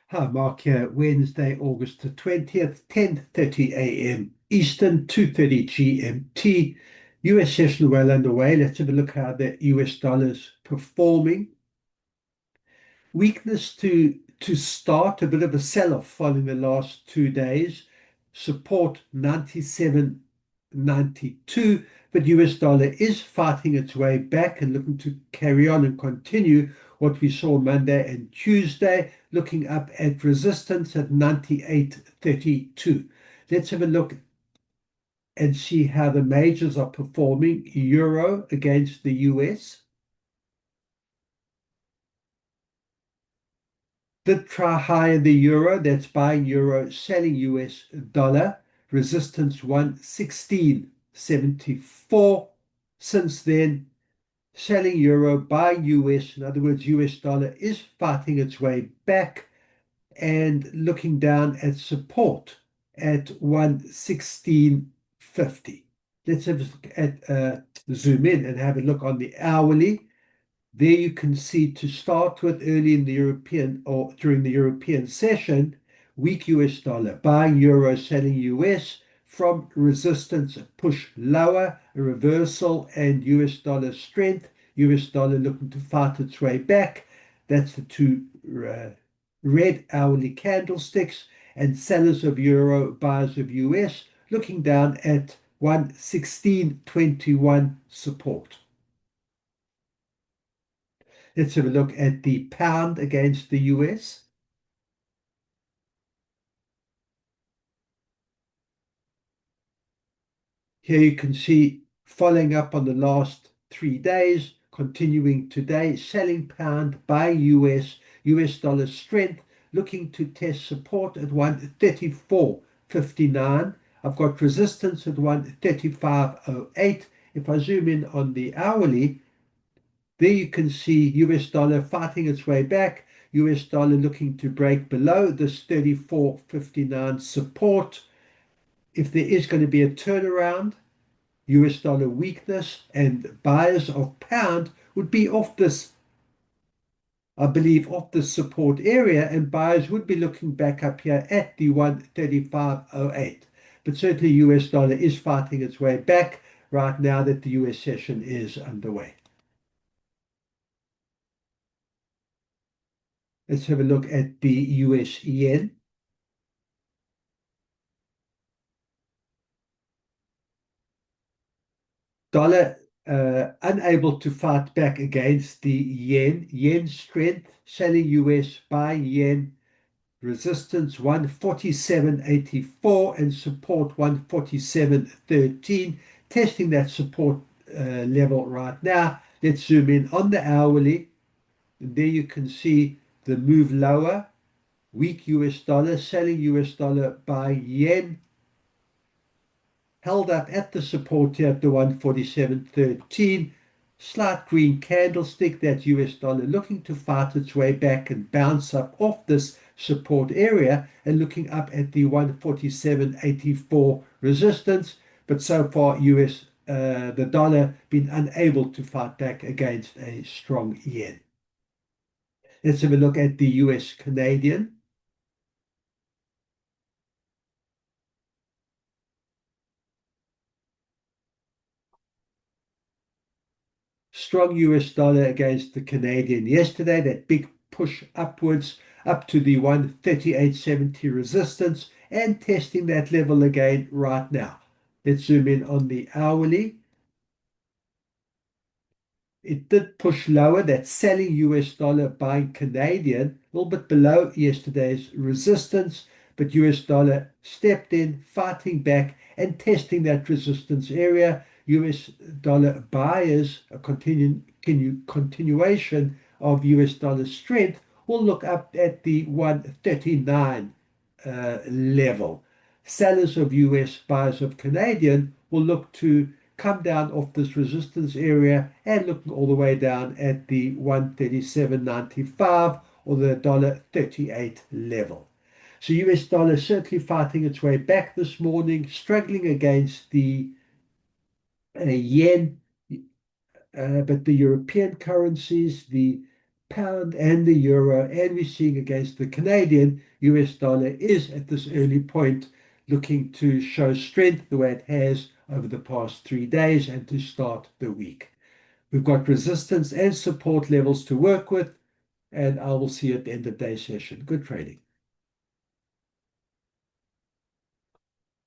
Hi, Mark here. Wednesday, August the 20th, 10:30 a.m. Eastern, 2:30 GMT. US session well underway. Let's have a look how the US dollar's performing. Weakness to start, a bit of a sell-off following the last 2 days. Support 97.92, but US dollar is fighting its way back and looking to carry on and continue what we saw Monday and Tuesday, looking up at resistance at 98.32. Let's have a look and see how the majors are performing. Euro against the US. Did try higher the euro, that's buying euro, selling US dollar, resistance 116.74. Since then, selling euro, buying US, in other words, US dollar is fighting its way back and looking down at support at 116.50. Let's have a look at zoom in and have a look on the hourly. There you can see, to start with, early in the European or during the European session, weak US dollar, buying euro, selling US, from resistance, a push lower, a reversal, and US dollar strength. US dollar looking to fight its way back. That's the two red hourly candlesticks, and sellers of euro, buyers of US, looking down at 116.21 support. Let's have a look at the pound against the US. Here you can see, following up on the last 3 days, continuing today, selling pound, buying US dollar strength, looking to test support at 134.59. I've got resistance at 135.08. If I zoom in on the hourly, there you can see US dollar fighting its way back, US dollar looking to break below this 34.59 support. If there is going to be a turnaround, US dollar weakness, and buyers of pound would be off this, I believe, off the support area, and buyers would be looking back up here at the 135.08. But certainly US dollar is fighting its way back right now that the US session is underway. Let's have a look at the US yen. Dollar unable to fight back against the yen. Yen strength, selling US, buying yen, resistance 147.84 and support 147.13. Testing that support level right now. Let's zoom in on the hourly. And there you can see the move lower. Weak US dollar, selling US dollar, buying yen, held up at the support here at the 147.13. Slight green candlestick, that US dollar looking to fight its way back and bounce up off this support area and looking up at the 147.84 resistance. But so far, the dollar been unable to fight back against a strong yen. Let's have a look at the US Canadian. Strong US dollar against the Canadian yesterday, that big push upwards up to the 138.70 resistance, and testing that level again right now. Let's zoom in on the hourly. It did push lower, that's selling US dollar, buying Canadian, a little bit below yesterday's resistance, but US dollar stepped in, fighting back and testing that resistance area. US dollar buyers, a continuation of US dollar strength, will look up at the 139 level. Sellers of US, buyers of Canadian, will look to come down off this resistance area and looking all the way down at the 137.95 or the $1.38 level. So US dollar certainly fighting its way back this morning, struggling against the yen, but the European currencies, the pound and the euro, and we're seeing against the Canadian, US dollar is at this early point looking to show strength the way it has over the past 3 days and to start the week. We've got resistance and support levels to work with, and I will see you at the end of day session. Good trading.